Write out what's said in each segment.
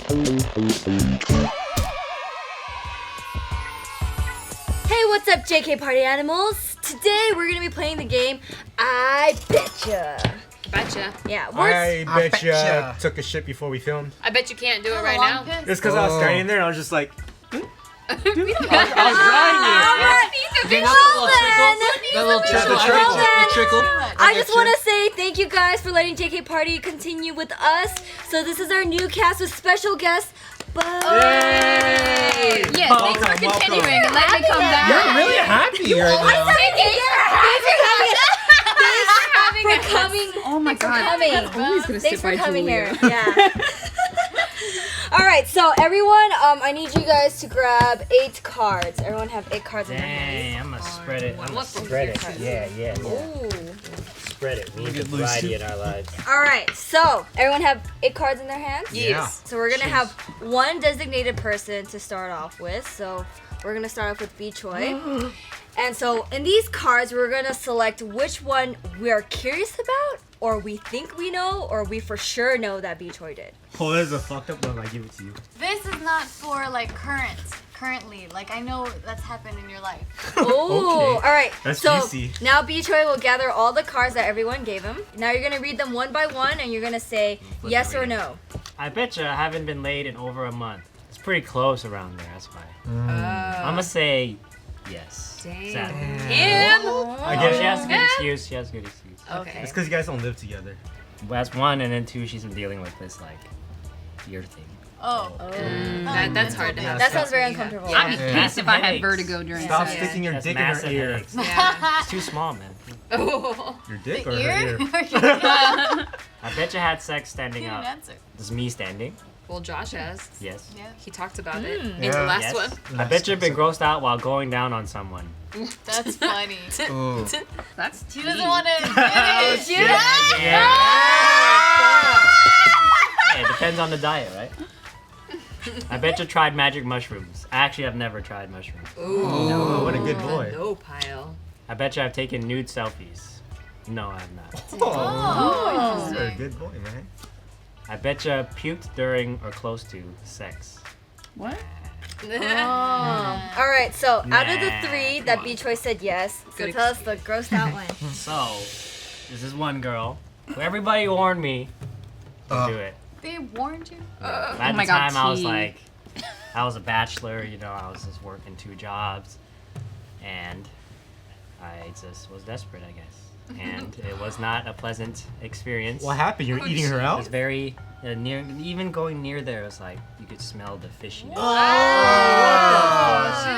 Hey, what's up, JK Party Animals? Today we're gonna be playing the game I Betcha. Betcha. Yeah, I betcha took a shit before we filmed. I bet you can't do it right now. It's because I was standing there and I was just like, I was I just want to say thank you guys for letting JK Party continue with us. So this is our new cast with special guests. Yes, thanks for continuing and let me come back. You're really happy right now. Thanks for coming. Oh my god. Thanks for coming here. Yeah. All right, so everyone, I need you guys to grab 8 cards. Everyone have 8 cards in their hands. Dang, I'm gonna spread it. Ooh. Spread it. We need a variety in our lives. All right, so everyone have 8 cards in their hands? Yes. So we're gonna have one designated person to start off with. So we're gonna start off with Bchoi. And so in these cards, we're gonna select which one we're curious about, or we think we know, or we for sure know that Bchoi did. oh, this is a fucked up one. I give it to you. This is not for like currently. Like I know that's happened in your life. Oh, Okay. all right. That's so juicy. now Bchoi will gather all the cards that everyone gave him. Now you're gonna read them one by one, and you're gonna say yes or no. I betcha I haven't been laid in over a month. It's pretty close around there. That's why. I'm gonna say yes. Sad. Him. I Oh, get she it. has a good excuse. She has a good excuse. Okay. It's because you guys don't live together. Well, that's one, and then two, she's been dealing with this like ear thing. Oh. That's hard to have. That sounds very uncomfortable. I'd be Yeah. pissed if I had Headaches. vertigo during Stop sex. sticking your She has dick in her massive ear. headaches. Yeah. It's too small, man. Oh. Your dick The or ear? her ear? I betcha had sex standing Didn't up. answer. This is me standing. Well, Josh has. Yes. Yeah. He talked about it in Yeah. the last Yes. one. I betcha I've been grossed out while going down on someone. That's funny. Ooh. That's She doesn't want to finish. Hey, it depends on the diet, right? I betcha tried magic mushrooms. Actually, I've never tried mushrooms. Oh, what a good boy. No pile. I betcha I've taken nude selfies. No, I have not. Oh. You're a good boy, man. I betcha puked during or close to sex. What? All right, so out of the Nah, 3 that come on. Bchoi said yes, so Good tell us the grossed out one. So, this is one girl who everybody warned me to do it. They warned you? At my the God, time, I was T. like, I was a bachelor, you know, I was just working 2 jobs, and I just was desperate, I guess. And it was not a pleasant experience. What happened? You're eating her It out? was very near. Even going near there, it was like you could smell the fishiness.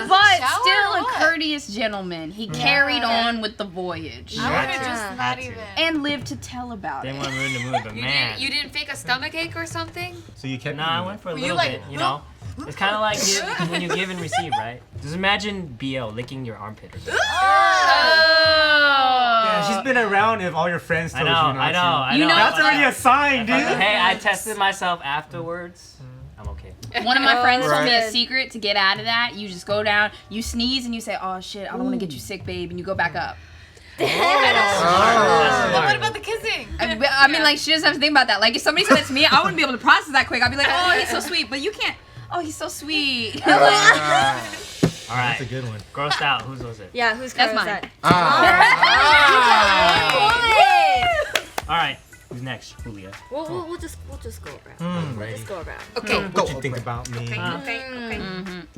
But Shower still or a what? courteous gentleman. He carried on with the voyage. I would have just Had not to. even. And lived to tell about Didn't it. want to ruin the mood, but man. You didn't fake a stomach ache or something? So you kept Nah, I eating went it. for a Were little you like, bit, you know? It's kind of like when you give and receive, right? Just imagine BO licking your armpit or something. Yeah, she's been around if all your friends I told know, you not I know, to. I You know. know- That's already a sign, dude. Hey, I tested myself afterwards. I'm okay. One of my friends told me a Right. secret to get out of that. You just go down, you sneeze, and you say, "Oh shit, I don't want to get you sick, babe," and you go back up. But what about the kissing? I mean, like, she doesn't have to think about that. Like, if somebody said it to me, I wouldn't be able to process that quick. I'd be like, "Oh, he's so sweet," but you can't. Oh, he's so sweet. All right. That's a good one. Grossed out. Whose was it? Yeah, whose card That's was mine. that? All right. Who's next? Julia. We'll just go around. Ready. Just go around. Okay. What you think about me? Okay.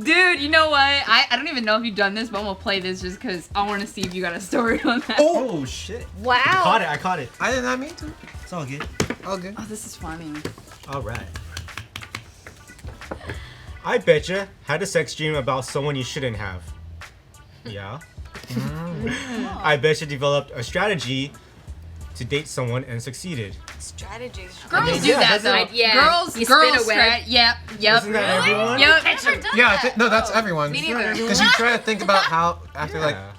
Dude, you know what? I don't even know if you've done this, but I'm gonna play this just because I want to see if you got a story on that. Oh, shit. Wow. I caught it. I did not mean to. It's all good. Okay. Oh, this is funny. All right. I betcha had a sex dream about someone you shouldn't have. Yeah. I betcha developed a strategy to date someone and succeeded. Strategies. Girls do yeah, that that's though. Yeah. Girls, You spin girls, a web. Yep. Isn't that everyone? Yep. Never done Yeah, that. no, that's everyone. Me neither. Because you try to think about how after like Yeah.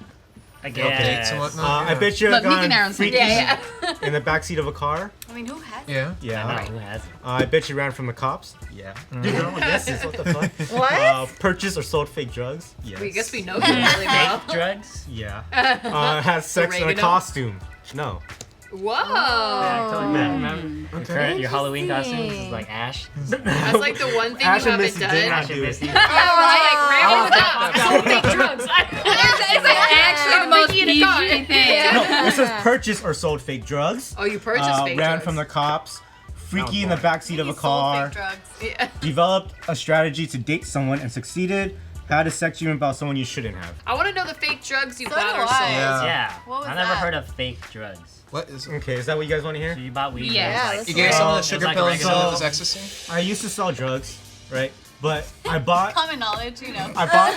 I dates guess. and whatnot. I bet you Look, have Nick and gone Aaron's freaky Yeah. in the backseat of a car. I mean, who has? Yeah. Yeah. I know, who hasn't? I bet you ran from the cops. Yeah. You know, yeses. What the fuck? What? Purchased or sold fake drugs. Yes. We guess we know you really well. Fake drugs? Yeah. Has sex in a Oregano. costume. No. Whoa. Yeah, totally bad. Remember? Okay. Your Halloween costumes is like Ash. That's like the one thing Ash you and haven't Missy done. did not Ash and do it. Misty. It's like actually the most PG thing. No, this says purchase or sold fake drugs. Oh, you purchased fake Ran drugs. from the cops. Freaky in the boring. backseat of a He sold car. fake drugs. Yeah. Developed a strategy to date someone and succeeded. Had a sex dream about someone you shouldn't have. I want to know the fake drugs you So bought do or I. sold. Yeah. Yeah. What was I never that? heard of fake drugs. What is it? Okay, is that what you guys want to hear? So you bought weed. Yeah. and it was Yeah, like- You gave some of It the was sugar like pills regular- and it was ecstasy? I used to sell drugs, right? But I bought. Common knowledge, you know. I bought.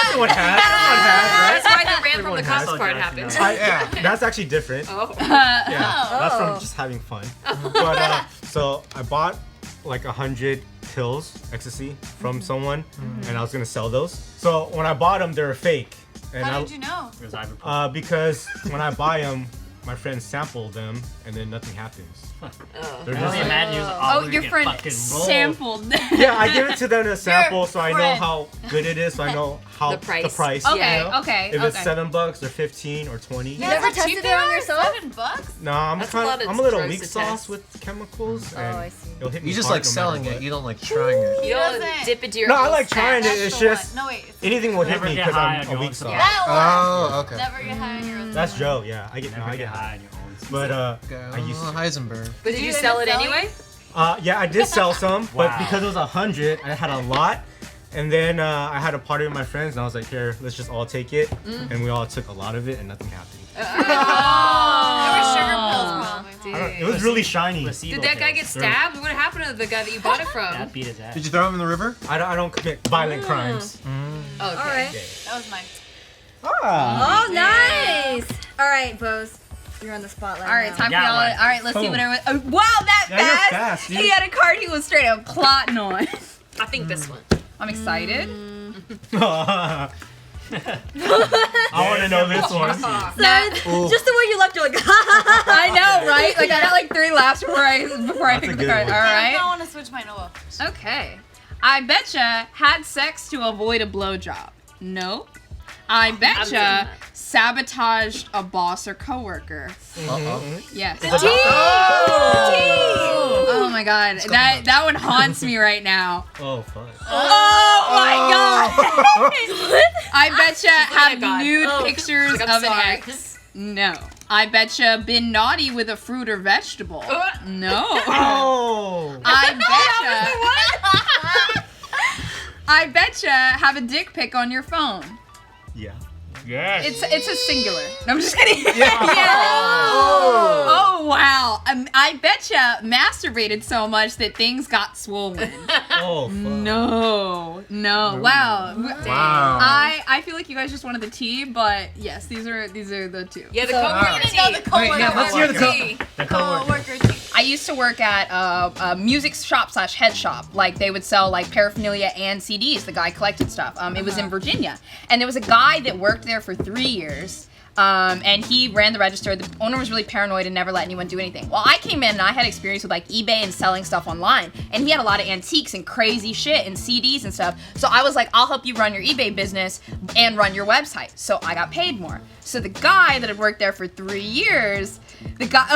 Everyone has. That's why the ran from the Everyone cops has part drugs, happened. you know. Yeah, that's actually different. Oh. Yeah, that's Oh. from just having fun. But so I bought like 100 pills, ecstasy, from someone, and I was gonna sell those. So when I bought them, they were fake. And How did you know? It was ibuprofen. because when I buy them, my friends sample them, and then nothing happens. They're Can you just imagine you was Oh, all your get friend fucking rolled. sampled. yeah, I give it to them to sample, so I know friend. how good it is, so I know how The price. Okay, you know? okay, If it's okay. $7 or 15 or 20. You never tested it on yourself? $7? No, I'm That's a lot of I'm a little drugs weak to sauce test. with chemicals, and I see. it'll hit me You just hard like no selling matter it. what. You don't like trying it. You don't doesn't- dip into your No, I own like stash. trying it. That's It's the just one. No, wait. It's anything will hit Never me get because high I'm on a your weak own sauce. that one. Oh, okay. Never get high on your own. That's Joe. Yeah, I get. No, Never I get get. high on your own. But Go I used to. Heisenberg. But did you you end sell up it selling anyway? Yeah, I did sell some, but Wow. because it was 100, I had a lot. And then I had a party with my friends, and I was like, "Here, let's just all take it." And we all took a lot of it, and nothing happened. There were sugar pills, probably. I don't- it was really shiny. Placebo Did that guy get pills. stabbed? What happened to the guy that you bought it That from? beat his ass. Did you throw him in the river? I don't commit violent crimes. Okay. All right. That was mine. Ah. Oh, nice. All right, Boze. You're on the spotlight. All right, now. time for Got y'all. one. All right, let's see Boom. what everyone. Oh, wow, that Yeah, you're fast! fast, dude. He had a card he was straight up plotting on. I think this one. I'm excited. I want to know this one. So, just the way you left, you're like, I know, right? Like I got like 3 laughs before I That's picked a the good card. one. All I right. want to switch mine over. Okay. I betcha had sex to avoid a blowjob. No. I done betcha that. sabotaged a boss or coworker. Uh-oh. Yes. oh. Oh my god, that one haunts me right now. Oh, fuck. Oh my god! I betcha have God. nude Oh. pictures Like, of I'm an sorry. ex. No. I betcha been naughty with a fruit or vegetable. No. Oh. I betcha have a dick pic on your phone. Yeah. Yes. It's a singular. No, I'm just kidding. Oh wow. I betcha masturbated so much that things got swollen. Oh, fuck. No. Wow. Wow. I feel like you guys just wanted the tea, but yes, these are the two. Yeah, the So- coworker I didn't know the coworker. yeah, let's hear the tea. The coworker. coworker tea. I used to work at a music shop / head shop. Like they would sell like paraphernalia and CDs. The guy collected stuff. It was in Virginia, and there was a guy that worked there for 3 years. And he ran the register. The owner was really paranoid and never let anyone do anything. Well, I came in and I had experience with like eBay and selling stuff online. And he had a lot of antiques and crazy shit and CDs and stuff. So I was like, I'll help you run your eBay business and run your website. So I got paid more. So the guy that had worked there for 3 years, the guy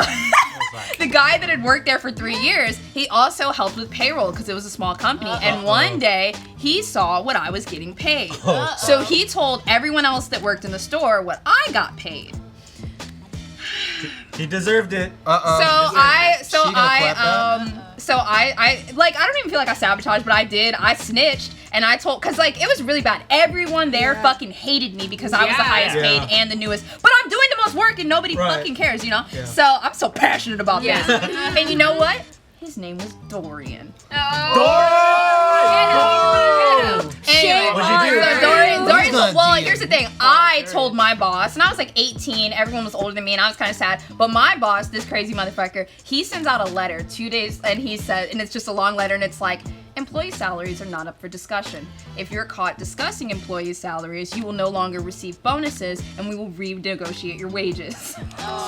that had worked there for 3 years, he also helped with payroll because it was a small company. And one day he saw what I was getting paid. So he told everyone else that worked in the store what I got paid. He deserved it. Uh-oh. So She gonna clap I don't even feel like I sabotaged, but I did. I snitched and I told, cause like it was really bad. Everyone there fucking hated me because I was the Yeah. highest paid Yeah. and the newest. But I'm doing the most work and nobody Right. fucking cares, you know? Yeah. So I'm so passionate about Yeah. this. And you know what? His name was Dorian. Anyway, What'd you do? so Dorian, gonna well, do? here's the thing. I told my boss, and I was like 18. Everyone was older than me, and I was kind of sad. But my boss, this crazy motherfucker, he sends out a letter 2 days, and he said, and it's just a long letter, and it's like, employee salaries are not up for discussion. If you're caught discussing employee salaries, you will no longer receive bonuses, and we will renegotiate your wages.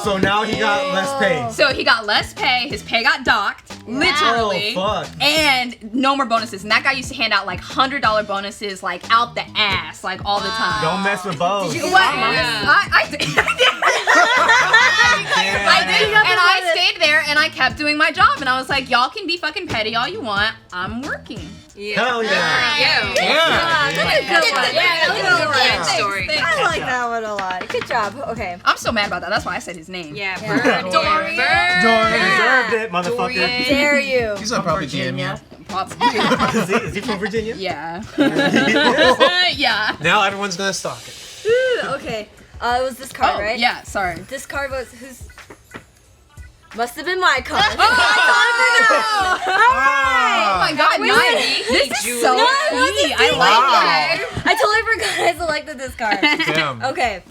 So now he got less pay. So he got less pay. His pay got docked. Literally. Oh, fuck. And no more bonuses. And that guy used to hand out like $100 bonuses, like out the ass, like all the time. Don't mess with Boze. Did you What? Yeah. I did. I did, and I stayed there, and I kept doing my job, and I was like, y'all can be fucking petty all you want. I'm working. Yeah. Hell yeah. Yeah. Yeah. That's a good one. Yeah, that was a good Yeah. story. I like that one a lot. Good job. Okay. I'm so mad about that. That's why I said his name. Yeah, Yeah. Bird. Dorian. You deserved it, motherfucker. Dorian. Dare you. He's not probably DM you. Is he from Virginia? Yeah. Yeah. Now everyone's gonna stalk it. Ooh, okay. It was this card, Oh, right? yeah. Sorry. This card was whose? Must have been my card. Oh Ah. my God, Wait, nice. This is Julia. so No, it wasn't sweet. I Julia. like Wow. that. I totally forgot I selected this card. Damn. Okay.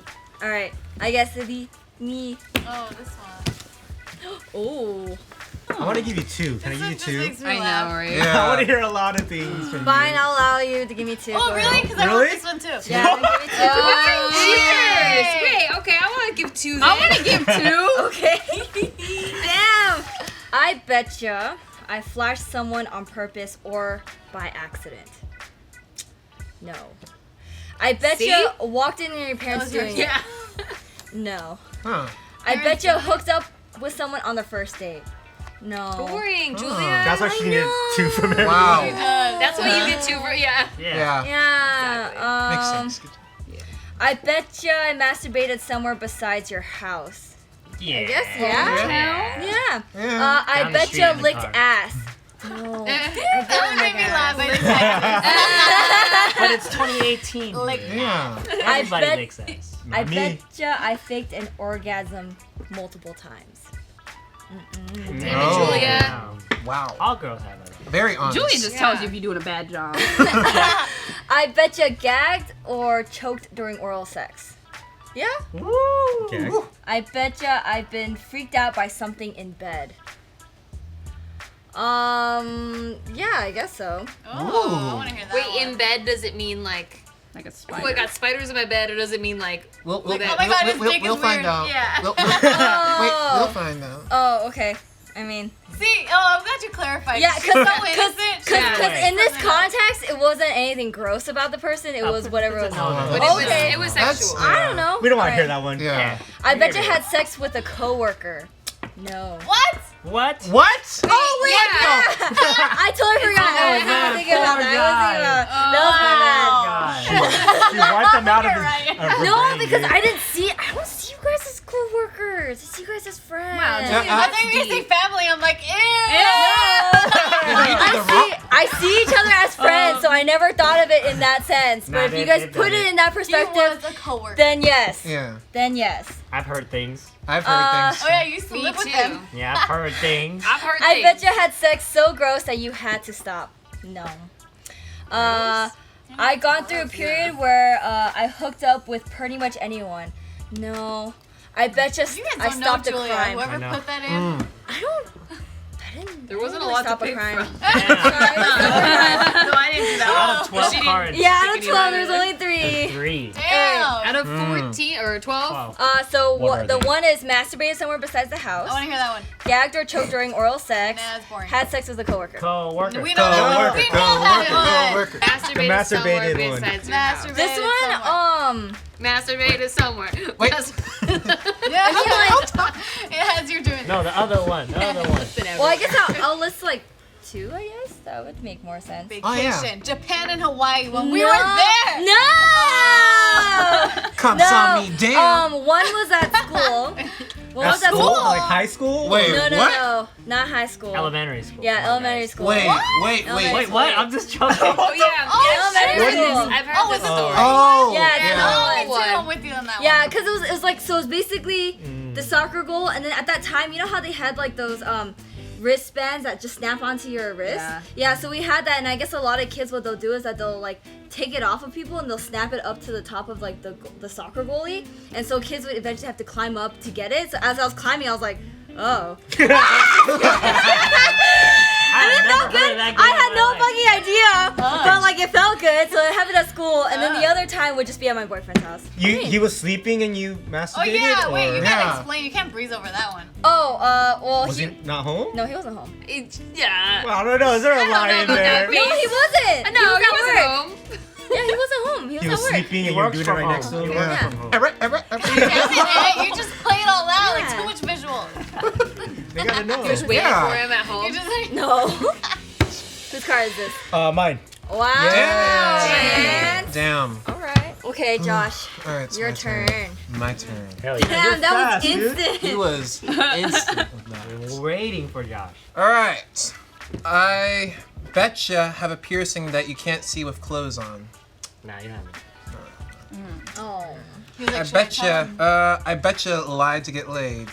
All right. I guess it'd be me. Oh, this one. Oh. I want to give you two. Can I give you This two? makes me I know, laugh. right? Yeah. I want to hear a lot of things from Fine, you. I'll allow you to give me two. Oh, Go really? ahead. Because I Really? want this one too. Yeah, give me two. Cheers. Great. Okay, I want to give two. I want to give two. Okay. Damn. I betcha I flashed someone on purpose or by accident. No. I betcha See? walked in and your parents That was doing Yeah. it. No. Huh. I betcha hooked up with someone on the first date. No. Boring, Oh. Julia. That's why she I needed know. two from everyone. Wow. That's why you get two for yeah. Yeah. Yeah. Yeah. Makes sense. I betcha I masturbated somewhere besides your house. Yeah. I guess, yeah. Yeah. Yeah. Yeah. I Down the street betcha in the licked car. ass. No. That would make me laugh. I But it's 2018. Like, Yeah. Everybody bet- licks ass. I Me. betcha I faked an orgasm multiple times. Damn it, Oh. Julia. Wow. All girls have it. Very honest. Julia just Yeah. tells you if you're doing a bad job. I betcha gagged or choked during oral sex. Yeah? Okay. I betcha I've been freaked out by something in bed. Yeah, I guess so. oh, I want to hear that. Wait, one. in bed does it mean like Like a oh spider. I got spiders in my bed, or does it mean like We'll, Like, oh my God, his dick is we'll find weird. out. Yeah. Wait, we'll find out. Oh, okay. I mean, See, oh, I'm glad you clarified. yeah, She's so innocent. Yeah. in this context, it wasn't anything gross about the person. It was whatever was. but Okay. it was That's- sexual. I don't know. We don't want to Alright. hear that one. Yeah. I betcha had sex with a coworker. No. What? What? What? Oh wait, yeah. I totally forgot. I was man, thinking about poor that. That was my bad. God. She wiped them out of his. Right. of her No, brain, because dude. I don't see you guys as coworkers. I see you guys as friends. Wow, Yeah, I thought you were gonna say family. I'm like, ew. I see each other as friends, so I never thought of it in that sense. But Nah, if you they've- guys they've put done it it. in that He perspective, was a coworker. then yes. Yeah. Then yes. I've heard things. I've heard things. Oh yeah, you used to Me live with too. them. Yeah, I've heard things. I've heard I things. bet you had sex so gross that you had to stop. No. I gone through a period where I hooked up with pretty much anyone. No. I bet you You guys I don't know stopped a Julia. crime. Whoever I know. put that in. I didn't. There wasn't a really lot to stop pick crime. from. Yeah. No, I didn't do that. Out of 12 She didn't- cards. Yeah, out of Stick 12, any there's letter. only 3. 3. Damn. Out of 14 or 12? 12. So What are the they? one is masturbated somewhere besides the house, I want to hear that one. gagged or choked during oral sex, Nah, that's boring. had sex with a coworker. Co-worker. We know that one. We know that one. Coworker. Masturbated somewhere masturbated one. besides your house. Masturbated. This one, Masturbated somewhere. Wait. Yeah. I Yeah, as you're doing it. No, the other one. The other one. well, I guess I'll list like 2. I guess that would make more sense. Vacation. Oh, yeah. Japan and Hawaii when we No. were there. No. Come No. saw me, damn. One was at school. One was at School? school. Like high school? Wait. No, What? no, not high school. Elementary school. Yeah, Come on, elementary guys. school. Wait, wait, Elementary wait. Wait, what? I'm just joking. Oh, yeah. elementary I've heard school. this- I've heard Oh, this it's a story. Oh. Yeah, it's Yeah, another me one. too. I'm with you on that Yeah, one. because it was like, so it was basically the soccer goal, and then at that time, you know how they had like those wristbands that just snap onto your wrist? Yeah. So we had that, and I guess a lot of kids, what they'll do is that they'll like take it off of people and they'll snap it up to the top of like the soccer goalie, and so kids would eventually have to climb up to get it. So as I was climbing, I was like, oh. I've never heard of that game I in had my no life. fucking idea, but like it felt good, so it happened at school, and then the other time would just be at my boyfriend's house. He was sleeping and you masturbated? Oh yeah, wait, you or- gotta Yeah. explain. You can't breeze over that one. Oh, well, Was he not home? No, he wasn't home. Yeah. Well, I don't know. Is there a lie in there? No, he wasn't. No, he at wasn't work. home. Yeah, he wasn't home. He was He at was work. sleeping He and you were works doing it from right home. next to him? He Yeah. works from home. Damn it, you just play it all out like Yeah. too much visual. They gotta know. Just waiting Yeah. for him at home. You just like, No. Whose car is this? Mine. Wow. Yeah. Man. Damn. All right. Okay, Josh. All right, it's Your my turn. My turn. Hell yeah. Damn, that fast, was dude. instant. He was instant with that. We're waiting for Josh. All right. I betcha have a piercing that you can't see with clothes on. Nah, you haven't. Oh. he was like, I should I tell him? betcha lied to get laid.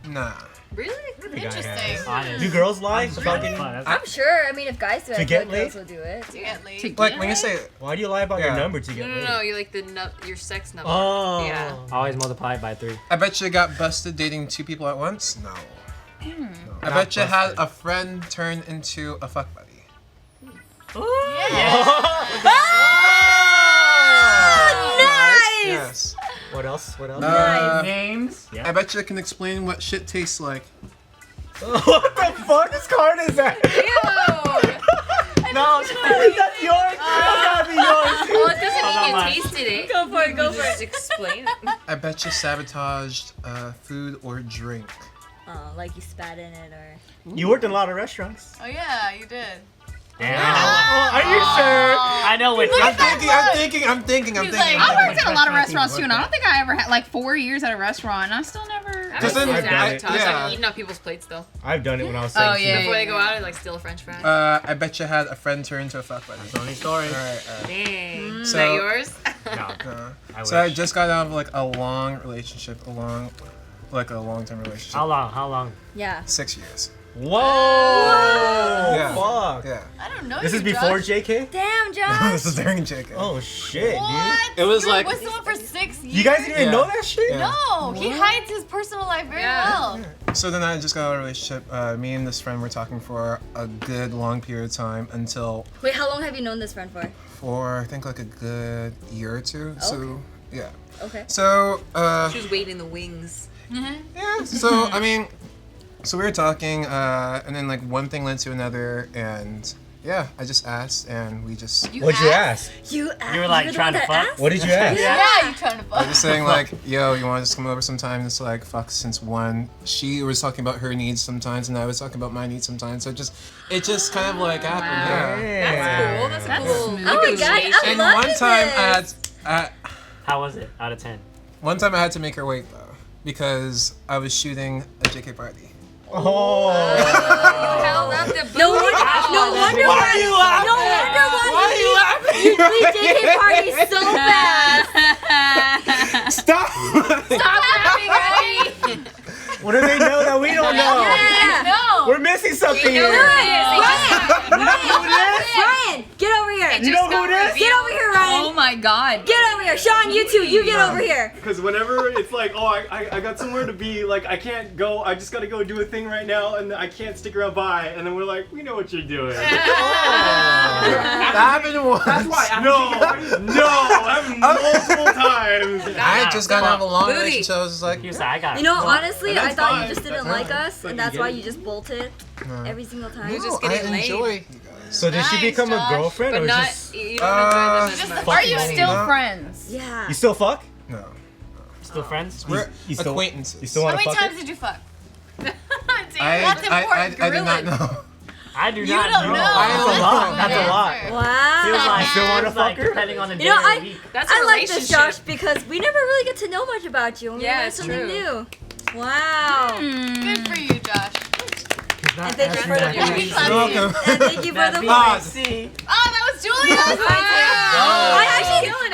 Nah. Really? Interesting. Honest. Do girls lie about getting? Fun, that's- I'm sure. I mean, if guys do it, To I get feel like girls laid? will do it. You get laid. To- Like when you say Why do you lie about your Yeah. number to get No, laid? no, no. You like your sex number. Oh. Yeah. Always multiply it by 3. I betcha got busted dating 2 people at once. No. No. I Not betcha had busted. a friend turn into a fuck buddy. Nice. Yes. What else? What else? Names? I betcha can explain what shit tastes like. what the fuck? This card is that? No, that's yours. That's gotta be yours. Well, it doesn't Hold on, mean you Mike. tasted it. Go for it. Go for Just it. explain it. I betcha sabotaged food or drink. Oh, like you spat in it or. You worked in a lot of restaurants. Oh yeah, you did. Damn. Are you sure? I know which I'm thinking. He's like, I worked at a lot of Which restaurants too, and I don't restaurant think I ever had like 4 years at a restaurant, and I still never. I've Because then- been I've done it. sabotaged. Yeah. I've eaten off people's plates though. I've done it when I was Oh, 17. yeah. Before they go out, I like steal a French fry. I betcha had a friend turn into a fuck buddy. Funny story. All right. Dang. Is So- that yours? No. I So I wish. just got out of like a long relationship, a long-term relationship. How long? How long? Yeah. 6 years. Whoa! Yeah. Fuck. Yeah. I don't know. This you, is before Josh. JK? Damn, this Josh. is during JK. Oh shit, What? It was You were like- with someone for 6 years. dude. You guys didn't even Yeah. know that shit? Yeah. No, he hides his personal life very well. So then I just got out of a relationship. Me and this friend were talking for a good long period of time until Wait, how long have you known this friend for? I think like a good year or two. So yeah. Okay. So She was waiting in the wings. yeah. So I mean, so we were talking, and then like one thing led to another, and yeah, I just asked, and we just. What'd you ask? You were like trying to fuck? What did you ask? Yeah, you trying to I fuck. was saying like, yo, you want to just come over sometime? It's like fuck since one. She was talking about her needs sometimes, and I was talking about my needs sometimes. So it just kind of like happened. Yeah. That's cool. That's a cool. Oh my god, I And love one time this. How was it? Out of 10. One time I had to make her wait though because I was shooting a JkParty. Oh. Held up the No wonder why. are you laughing? No wonder why. Why are you laughing? We JK party so fast. Stop! Stop laughing, Eddie. What do they know that we don't know? Yeah. No. We're missing something You know here. Ryan, get over here. You know who it is? Get over here, Ryan. Oh my god. Get over here. Sean, you too. You get over here. Because whenever it's like, oh, I got somewhere to be, like, I can't go, I just gotta go do a thing right now, and I can't stick around by, and then we're like, we know what you're doing. That happened once. That's why. Multiple times. I had just gotten out of a long Booty. relationship. I was just like, He was like, I got it. You know, honestly, and I that's thought fine. you just didn't That's like us, fine. and that's You why get you just bolted every single time. You're just no, getting I laid. enjoy you guys. So did she Nice, become a Josh. girlfriend But or not. just You don't enjoy this Just much. the Are you Fucking still no. friends? Yeah. you still fuck? No. Still friends? We're You still- acquaintances. You still How want to many fuck times her? did you fuck? I That's important. I did not Gorilla. know. I do You not don't know. I don't That's know. a good That's a lot. answer. Wow. Feels like, still wanna feels like fuck her? depending on the day You know, of the week. That's a I like this, relationship. Josh, because we never really get to know much about you. And we Yeah, learn it's something true. new. Wow. Good for you, Josh. And thank you for the You're points. You're welcome. And thank you for the points. BC. Oh, that was Julia.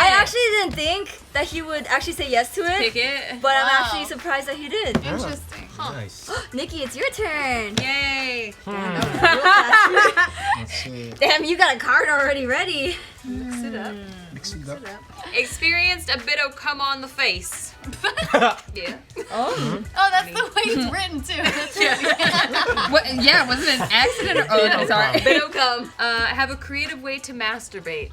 I actually didn't think that he would actually say yes to Pick it, it. but I'm Wow. actually surprised that he did. Interesting. Nice. Nikki, it's your turn. Yay. Let's see. Damn, you got a card already ready. Mix it up. Mix it up. Experienced a bit of come on the face. Yeah. Oh. Oh, that's the way it's written too. That's really What, yeah, was it an accident or? Oh, no, sorry. Bit of come. Have a creative way to masturbate.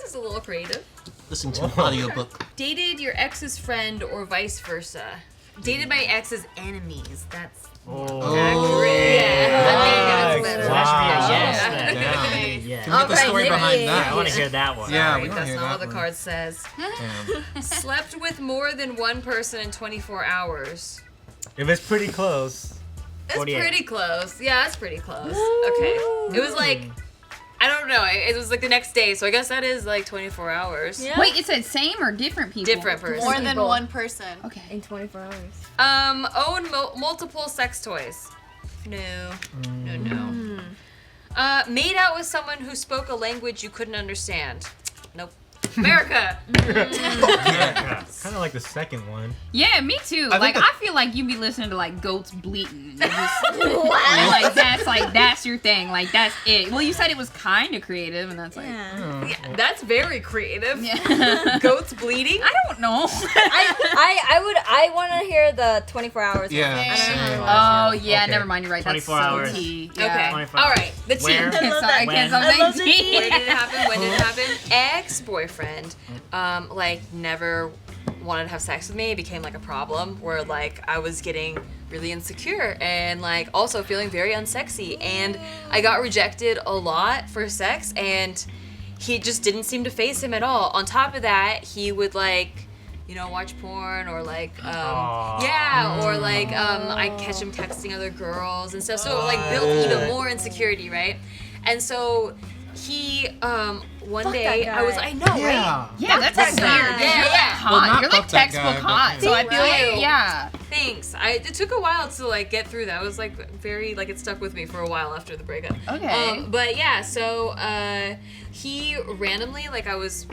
is a little creative. Listen to an audiobook. Dated your ex's friend or vice versa. Dated my ex's enemies. That's accurate. Yeah, I think that's better. That should be a yes. Yeah. Then. Damn. That should be a Can yes. we get the Okay, story Nikki. behind Yeah, I that? want to hear that one. Yeah, Sorry, we want to that's hear not that what the one. card says. Damn. Slept with more than one person in 24 hours. If it's pretty close. That's 48. pretty close. Yeah, that's pretty close. Okay. It was like, I don't know. It was like the next day, so I guess that is like 24 hours. Yeah. Wait, it said same or different people? Different person. More than People. one person. Okay. In 24 hours. Own multiple sex toys. No. No. Made out with someone who spoke a language you couldn't understand. Nope. America. Kind of like the second one. Yeah, me too. I Like, think I feel like you be listening to like goats bleating. And just, that's your thing. Like that's it. Well, you said it was kind of creative, and that's like, Yeah, that's very creative. yeah. Goats bleeding. I don't know. I want to hear the 24 hours. Yeah. I don't know same. how to watch Oh yeah, Okay. never mind. You're right. That's 24 hours. so tea. Okay. Yeah. 25. All right. The tea. Where? I love Sorry, I that. can't stop I love saying the tea. Where did it happen? When did it happen? Ex-boyfriend, like never wanted to have sex with me. It became like a problem where like I was getting really insecure and like also feeling very unsexy, and I got rejected a lot for sex, and he just didn't seem to faze him at all. On top of that, he would like, you know, watch porn or like, yeah, or like I catch him texting other girls and stuff. So it like built even more insecurity, right? And so he one Fuck day that I was guy. I know, right? Yeah. Yeah, that's weird. Yeah, You're like yeah. hot. Well, not You're like fuck that textbook guy, hot. but- So I feel Right. like, yeah. Thanks. It took a while to like get through that. It was like very like it stuck with me for a while after the breakup. Okay. But yeah, so he randomly like I was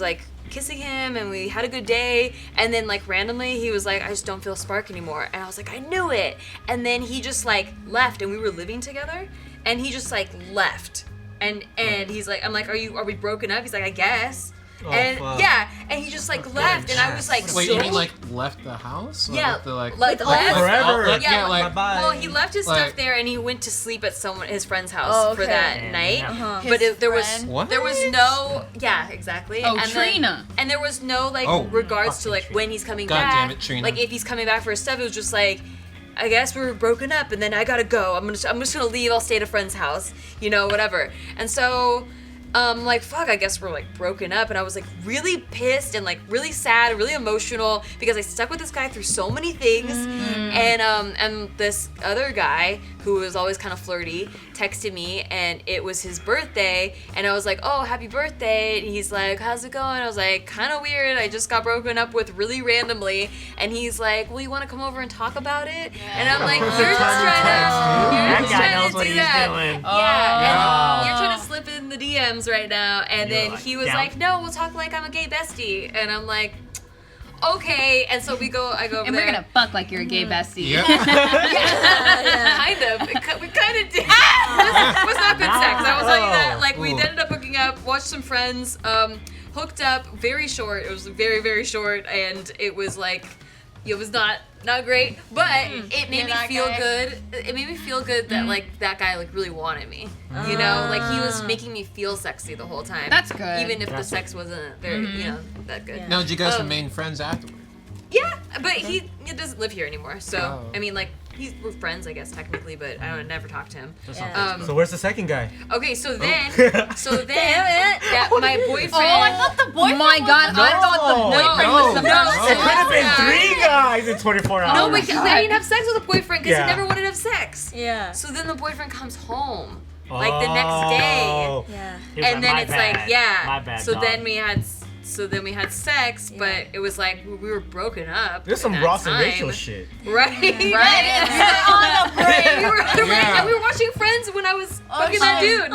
like kissing him and we had a good day, and then like randomly he was like, I just don't feel a spark anymore, and I was like, I knew it. And then he just like left, and we were living together, and he just like left, and he's like, I'm like, are we broken up? He's like, I guess. Oh, And fuck. yeah, and he just like left, and I was like, Wait, so you mean like left the house? Or yeah, left the, like left. Forever. like, yeah, like Bye-bye. Well, he left his Like- stuff there, and he went to sleep at his friend's house Oh, for okay. that Yeah. night. Uh-huh. But His there was friend? What? there was no exactly. Oh, and Trina. and there was no like Oh. regards to Fucking like Trina. when he's coming God back. damn it, Trina. Like if he's coming back for his stuff, it was just like, I guess we were broken up, and then I gotta go. I'm just gonna leave. I'll stay at a friend's house, you know, whatever. And so. Like fuck, I guess we're like broken up, and I was like really pissed and like really sad and really emotional because I stuck with this guy through so many things, and this other guy who was always kind of flirty texted me, and it was his birthday, and I was like, oh, happy birthday, and he's like, how's it going? I was like, kind of weird, I just got broken up with really randomly, and he's like, well, you want to come over and talk about it? And I'm like, you're just trying That to guy knows do what he's that. doing. Yeah, and you're trying to slip in the DMs right now. And You're then like, he was down. like, no, we'll talk like I'm a gay bestie. And I'm like, okay. And so I go over And there. we're gonna fuck like you're a gay bestie. Yeah. kind of. We kind of did. It was not good sex. I will tell you that. Like, we Ooh. ended up hooking up, watched some friends, hooked up, very short. It was very, very short. And it was like, it was not great, but it made me that feel guy. good. It made me feel good that like that guy like really wanted me. You know, like he was making me feel sexy the whole time. That's good. Even if That's the sex wasn't very, you know, that good. Yeah. Now, did you guys Um, remain friends afterward? Yeah, but he doesn't live here anymore. So Oh. I mean, like we're friends, I guess technically, but I don't never talk to him. Just Yeah. on So where's the second guy? Okay, so then, Damn it. that my boyfriend. Oh, I thought the Oh boyfriend my god, I thought the No. boyfriend No. was the No. person. It could have been Yeah. 3 guys in 24 hours. No, because I didn't have sex with the boyfriend because Yeah. he never wanted to have sex. Yeah. So then the boyfriend comes home, like the next day. Oh. Yeah. He was And then "My it's bad. like, yeah. My bad, so dog." then we had sex, but it was like we were broken up. There's at some that Ross and time. Rachel shit. Right. on a break. we were on a break, and we were watching Friends when I was fucking that shit. dude.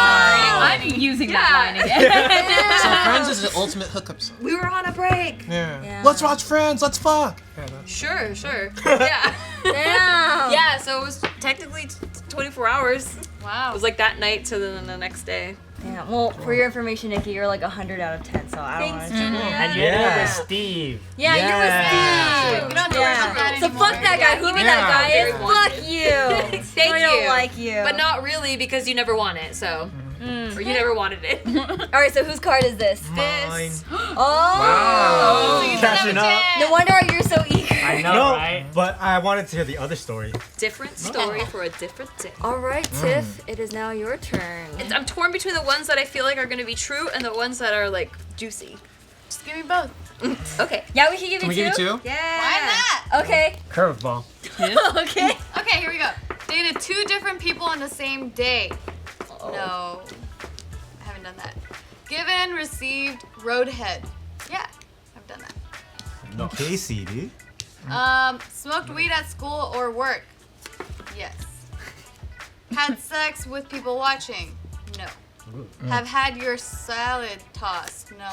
I'm using that line again. So Friends is the ultimate hookup song. We were on a break. Yeah. Yeah. Let's watch Friends. Let's fuck. Yeah, that's- Sure. Yeah. Damn. Yeah. So it was technically 24 hours. It Wow. was like that night to the next day. Yeah. Well, for your information, Nikki, you're like 100 out of 10, so I don't want Thanks, to. Julia. And you ended up Yeah. with Steve. Yeah, Yeah. you were Steve. We don't have to worry about that So anymore. fuck that guy. Whoever that guy Very is, wanted. fuck you. Thank I you. don't like you. But not really because you never want it. So or you never wanted it. All right, so whose card is this? Mine. Oh. So you Catching didn't have a up. chance. No wonder you're so eager. I know, No, right? but I wanted to hear the other story. Different story for a different day. All right, Tiff, it is now your turn. I'm torn between the ones that I feel like are gonna be true and the ones that are like juicy. Just give me both. Okay. Yeah, we can give Can you we two. give you 2? Yeah. Why not? Okay. Curveball. Okay. Okay, here we go. Dated 2 different people on the same day. No. I haven't done that. Given, received, roadhead. Yeah, I've done that. No. Casey, dude. Smoked weed at school or work. Yes. Had sex with people watching. No. Have had your salad tossed. No.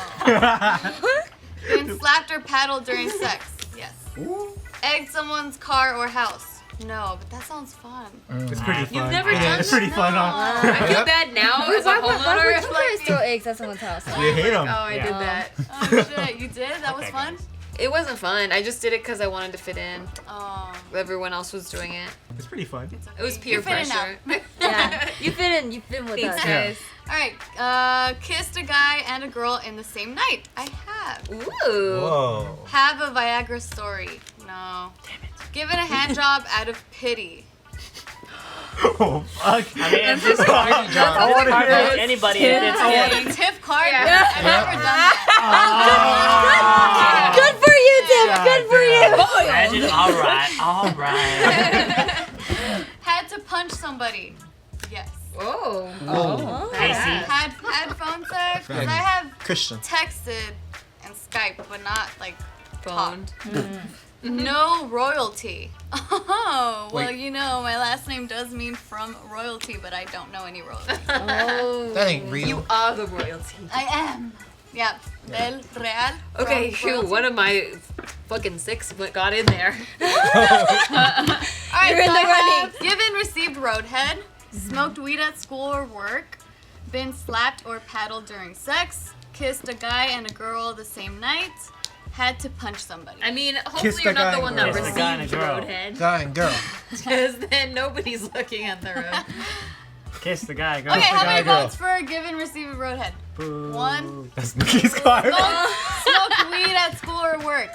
Been slapped or paddled during sex. Yes. Egged someone's car or house. No, but that sounds fun. It's pretty fun. You've never Yeah, done it's pretty that? fun, huh? I feel bad now as a Why would homeowner. you guys throw eggs at someone's house? You hate them. Oh, I Yeah. did that. Oh shit, you did? That was Okay, fun? guys. It wasn't fun. I just did it because I wanted to fit in. Oh. Everyone else was doing it. It's pretty fun. It's okay. It was peer You fit in now. pressure. Yeah. You fit in. You fit in with Thanks, us. guys. Alright, kissed a guy and a girl in the same night. I have. Ooh. Whoa. Have a Viagra story. No. Damn it. Given a hand job out of pity. Oh, fuck. I mean, if this card, I want to hear it. anybody, if it's Hey, Tiff card? Yeah. I've never done that. Good for you, Tim. Good for you. imagine, all right. Had to punch somebody. Yes. Oh. Casey. Had phone sex. 'Cause I have Christian. texted and Skype, but not like Phone. no royalty. Oh, well, Wait. you know, my last name does mean from royalty, but I don't know any royalty. Oh. That ain't real. You are the royalty. I am. Yeah, del real. Okay, from phew, royalty. one of my fucking 6 got in there. All right, You're in so the I running. have given, received roadhead, smoked weed at school or work, been slapped or paddled during sex, kissed a guy and a girl the same night, had to punch somebody. I mean, Kiss hopefully the you're not guy the one that and girl. Kiss the guy and received girl. roadhead. Guy and girl. Because then nobody's looking at the road. Kiss the guy, girl. Okay, the how guy, many girl. votes for given, received roadhead? Boo. 1. That's Nikki's card. Smoked weed at school or work.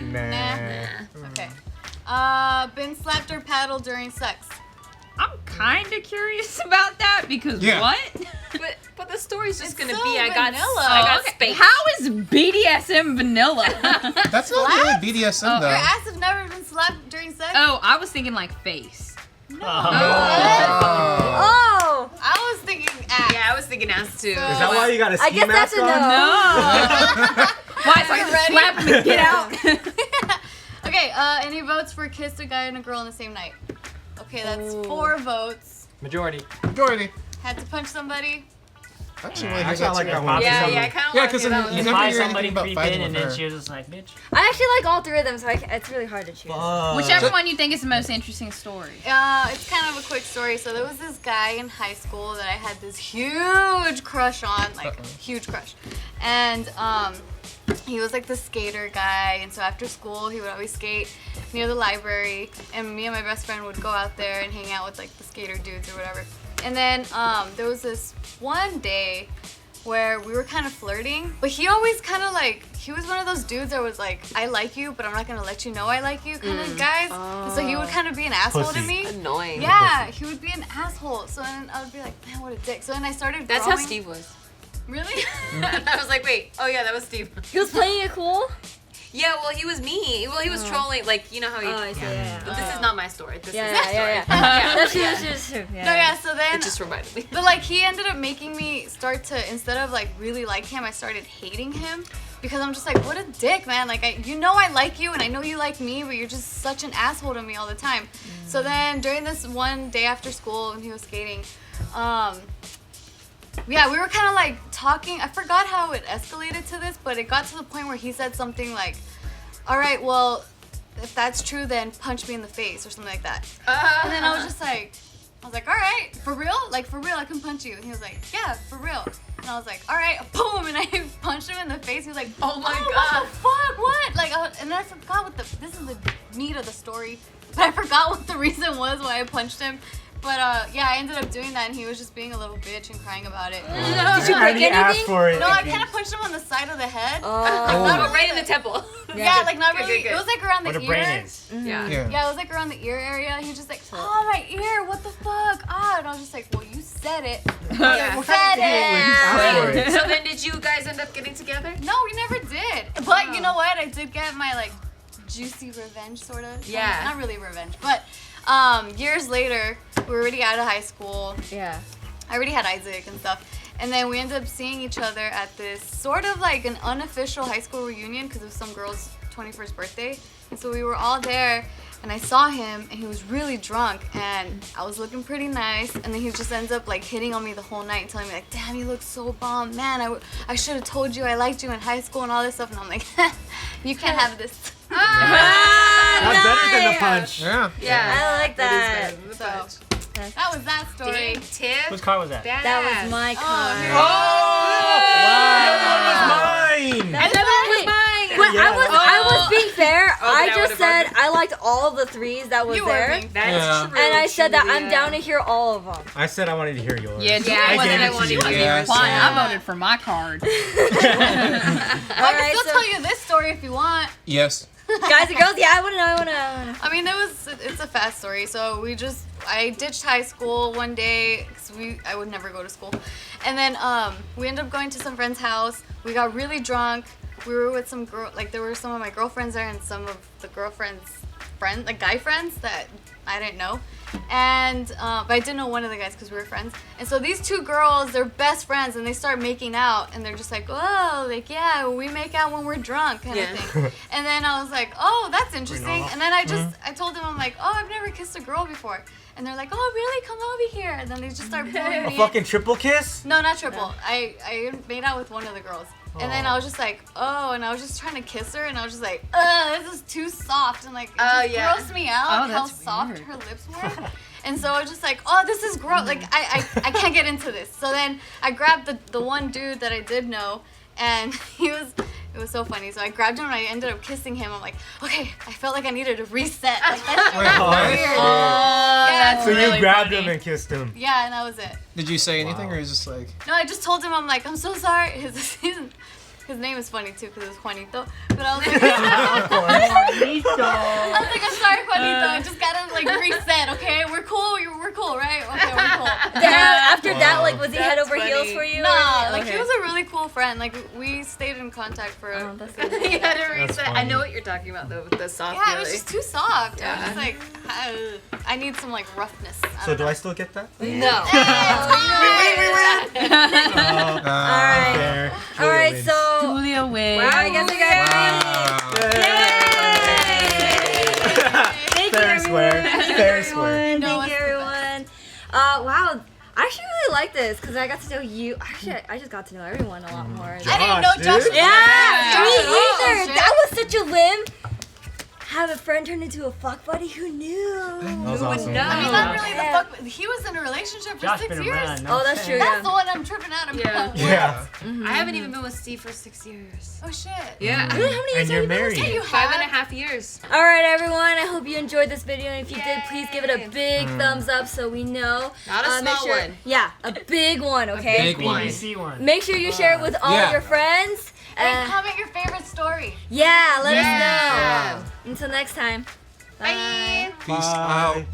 Nah. Okay. Been slapped or paddled during sex. I'm kind of curious about that because Yeah. what? But the story's just It's gonna so be I got vanilla. spanked. How is BDSM vanilla? That's not really BDSM Your though. ass have never been slapped during sex? Oh, I was thinking like face. Oh. I was thinking ass. Yeah, I was thinking ass too. So- Is that why you got a I ski guess that's mask a on? no. Why? So I can Ready? slap him and get out. Okay, any votes for kissed a guy and a girl on the same night? Okay, that's 4 votes. Majority. Majority. Had to punch somebody. Actually, I hear kinda that like too. that one. Yeah, Some- yeah, I kind of Yeah, want to 'cause hear that you one. never If hear I anything somebody about creep fighting in and with then her. she was just like, bitch. I actually like all 3 of them, so it's really hard to choose. Whichever one you think is the most interesting story. It's kind of a quick story. So there was this guy in high school that I had this huge crush on, like huge crush, and he was like the skater guy. And so after school, he would always skate near the library, and me and my best friend would go out there and hang out with like the skater dudes or whatever. And then there was this one day where we were kind of flirting, but he always kind of like, he was one of those dudes that was like, I like you, but I'm not gonna let you know I like you kind of guys. And so he would kind of be an asshole to Pussy. me. Annoying. Yeah, he would be an asshole. So then I would be like, man, what a dick. So then I started That's how growing. Steve was. Really? I was like, wait, oh yeah, that was Steve. He was playing it cool. Yeah, well, he was me. Well, he was trolling, like, you know how he. Oh, I see. Yeah. But this is not my story. This Yeah, is yeah, his yeah, story. yeah. That's true. That's true. No, yeah, so then, It just reminded me. but like he ended up making me start to, instead of like really like him, I started hating him. Because I'm just like, what a dick, man. Like, you know I like you and I know you like me, but you're just such an asshole to me all the time. So then during this one day after school when he was skating, yeah, we were kind of like talking. I forgot how it escalated to this, but it got to the point where he said something like, all right, well, if that's true, then punch me in the face or something like that. And then I was just like, all right, for real? Like, for real, I can punch you. And he was like, yeah, for real. And I was like, all right, boom, and I punched him in the face. He was like, Oh my What God. the fuck, what? Like, and then I forgot what this is the meat of the story, but I forgot what the reason was why I punched him. yeah, I ended up doing that, and he was just being a little bitch and crying about it. Did you break He asked anything? for it. No, I kind of punched him on the side of the head. Oh. Not right in the temple. Yeah, like not Good, really. good, good. It was like around Where the the brain ear. is. Yeah. Yeah, it was like around the ear area. He was just like, oh, my ear, what the fuck? Ah, and I was just like, well, you said it. Yeah. You said Asked it. for it. So then did you guys end up getting together? No, we never did. But you know what? I did get my like juicy revenge, sort of. Yeah. Not really revenge, but years later, we were already out of high school. Yeah. I already had Isaac and stuff. And then we ended up seeing each other at this sort of like an unofficial high school reunion because it was some girl's 21st birthday. And so we were all there, and I saw him, and he was really drunk, and I was looking pretty nice. And then he just ends up like hitting on me the whole night and telling me like, damn, you look so bomb. Man, I should have told you I liked you in high school and all this stuff. And I'm like, you can't have this. That's better than the punch. Yeah. Yeah. I like that. So that was that story. Dang, Tiff. Whose car was that? That was my car. here. Mine. And then was mine. But Yeah. I was being fair. I that just would've said worked. I liked all the threes that was You were there. being That's Yeah. true. And I said that I'm Julia. down to hear all of them. I said I wanted to hear yours. Yeah, Yeah, Julia I wasn't gave it I wanted to to you. hear Yeah. yours. fine. Yeah. I voted for my card. I can still tell you this story if you want. Yes. Guys and girls, yeah, I wanna know. I mean, it's a fast story. So I ditched high school one day because I would never go to school, and then we ended up going to some friend's house. We got really drunk. We were with some girl, like there were some of my girlfriends there and some of the girlfriends' friends, like guy friends that I didn't know, and but I did know one of the guys because we were friends. And so these two girls, they're best friends, and they start making out, and they're just like, oh, like yeah, we make out when we're drunk, kind Yeah. of thing. And then I was like, oh, that's interesting. And then I told them, I'm like, oh, I've never kissed a girl before. And they're like, oh, really? Come over here. And then they just start pulling A me. fucking triple kiss? No, not triple. I made out with one of the girls. And then I was just like, oh, and I was just trying to kiss her, and I was just like, this is too soft. And like, it just yeah. grossed me out Oh, how that's soft weird. her lips were. And so I was just like, oh, this is gross. Like, I can't get into this. So then I grabbed the one dude that I did know, and it was so funny. So I grabbed him and I ended up kissing him. I'm like, okay, I felt like I needed to reset. Like, that shit was What? weird. that's Yeah. So really you grabbed funny. him and kissed him. Yeah, and that was it. Did you say anything, or is just like? No, I just told him, I'm like, I'm so sorry. His name is funny too because it's Juanito. But I was like, I'm sorry, Juanito. I just gotta like reset, okay? We're cool. We're cool, right? Okay, we're cool. After that, like, was he head That's over heels funny. for you? Nah, or- like okay. he was a really cool friend. Like we stayed in contact for. Oh, that's You had to That's reset. I funny. know what you're talking about though with the soft yeah, it was feeling. just too soft. I Yeah. was just like, I need some like roughness. So do I still get that? No. Alright. Fair. All right, Julia so Julia wins. I guess I got Thank Fair you, square. everyone. Fair square. Everyone. No, Thank you, it's the everyone. Wow. I actually really like this because I got to know you. Actually, I just got to know everyone a lot more. I didn't know Josh, Josh. dude. was Yeah, like me that. either. shit. That was such a limb. Have a friend turn into a fuck buddy. Who knew? That was awesome. know? I mean, not really the Yeah. fuck. He was in a relationship for Josh 6 been years. around. No Oh, that's true. That's Yeah. the one I'm tripping out about. Yeah. Yeah. I haven't even been with Steve for 6 years. Oh shit. Yeah. Really? How many years And you're have you been with married. Steve? You 5.5 years. All right, everyone. I hope you enjoyed this video. And if you did, please give it a big thumbs up so we know. Not a Make small sure, one. Yeah, a big one. Okay. Big one. BBC one. Make sure you share it with all Yeah. your friends. And comment your favorite story. Yeah, let Yeah. us know. Until next time. Bye. Peace out.